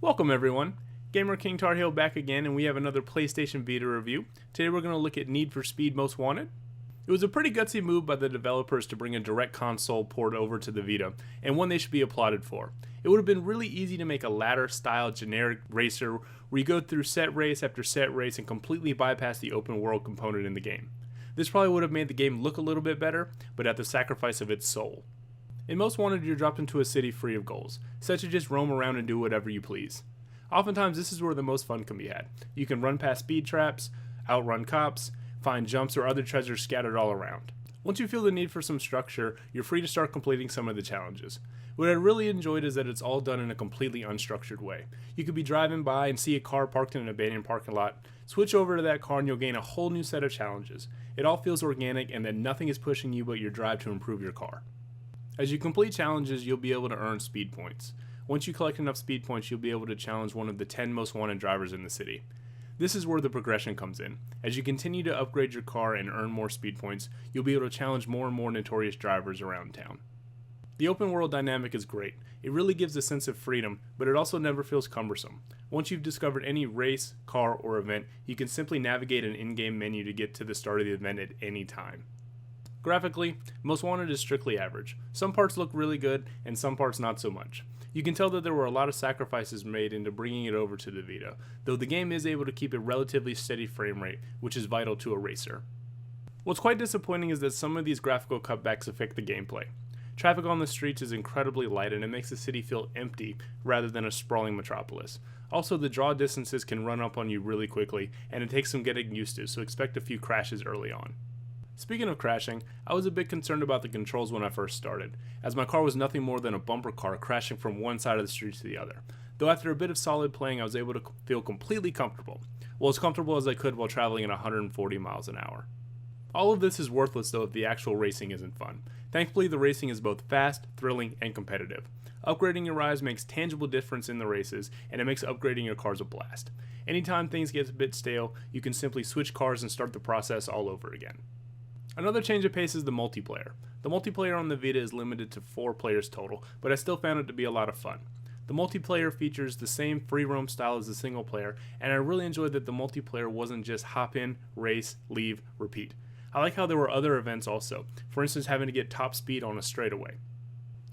Welcome everyone, Gamer King Tar Heel back again, and we have another PlayStation Vita review. Today we're going to look at Need for Speed Most Wanted. It was a pretty gutsy move by the developers to bring a direct console port over to the Vita, and one they should be applauded for. It would have been really easy to make a ladder-style generic racer where you go through set race after set race and completely bypass the open world component in the game. This probably would have made the game look a little bit better, but at the sacrifice of its soul. In Most Wanted, you're dropped into a city free of goals, set to just roam around and do whatever you please. Oftentimes, this is where the most fun can be had. You can run past speed traps, outrun cops, find jumps or other treasures scattered all around. Once you feel the need for some structure, you're free to start completing some of the challenges. What I really enjoyed is that it's all done in a completely unstructured way. You could be driving by and see a car parked in an abandoned parking lot, switch over to that car and you'll gain a whole new set of challenges. It all feels organic and that nothing is pushing you but your drive to improve your car. As you complete challenges, you'll be able to earn speed points. Once you collect enough speed points, you'll be able to challenge one of the 10 most wanted drivers in the city. This is where the progression comes in. As you continue to upgrade your car and earn more speed points, you'll be able to challenge more and more notorious drivers around town. The open world dynamic is great. It really gives a sense of freedom, but it also never feels cumbersome. Once you've discovered any race, car, or event, you can simply navigate an in-game menu to get to the start of the event at any time. Graphically, Most Wanted is strictly average. Some parts look really good, and some parts not so much. You can tell that there were a lot of sacrifices made into bringing it over to the Vita, though the game is able to keep a relatively steady frame rate, which is vital to a racer. What's quite disappointing is that some of these graphical cutbacks affect the gameplay. Traffic on the streets is incredibly light and it makes the city feel empty rather than a sprawling metropolis. Also, the draw distances can run up on you really quickly, and it takes some getting used to, so expect a few crashes early on. Speaking of crashing, I was a bit concerned about the controls when I first started, as my car was nothing more than a bumper car crashing from one side of the street to the other. Though after a bit of solid playing, I was able to feel completely comfortable. Well, as comfortable as I could while traveling at 140 miles an hour. All of this is worthless though if the actual racing isn't fun. Thankfully, the racing is both fast, thrilling, and competitive. Upgrading your rides makes tangible difference in the races, and it makes upgrading your cars a blast. Anytime things get a bit stale, you can simply switch cars and start the process all over again. Another change of pace is the multiplayer. The multiplayer on the Vita is limited to 4 players total, but I still found it to be a lot of fun. The multiplayer features the same free roam style as the single player, and I really enjoyed that the multiplayer wasn't just hop in, race, leave, repeat. I like how there were other events also, for instance having to get top speed on a straightaway.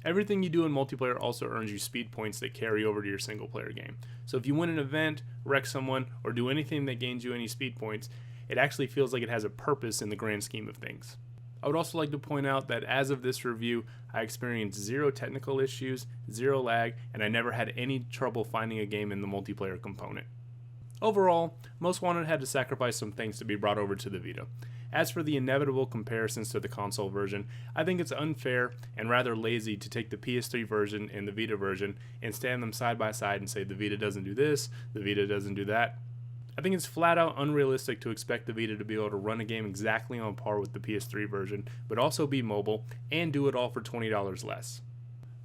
Everything you do in multiplayer also earns you speed points that carry over to your single player game. So if you win an event, wreck someone, or do anything that gains you any speed points, it actually feels like it has a purpose in the grand scheme of things. I would also like to point out that as of this review, I experienced 0 technical issues, 0 lag, and I never had any trouble finding a game in the multiplayer component. Overall, Most Wanted had to sacrifice some things to be brought over to the Vita. As for the inevitable comparisons to the console version, I think it's unfair and rather lazy to take the PS3 version and the Vita version and stand them side by side and say the Vita doesn't do this, the Vita doesn't do that. I think it's flat out unrealistic to expect the Vita to be able to run a game exactly on par with the PS3 version, but also be mobile and do it all for $20 less.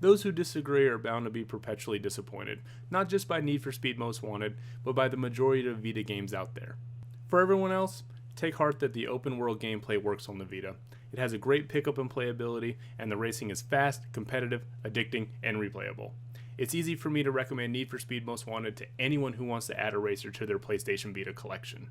Those who disagree are bound to be perpetually disappointed, not just by Need for Speed Most Wanted, but by the majority of Vita games out there. For everyone else, take heart that the open world gameplay works on the Vita. It has a great pickup and playability, and the racing is fast, competitive, addicting, and replayable. It's easy for me to recommend Need for Speed Most Wanted to anyone who wants to add a racer to their PlayStation Vita collection.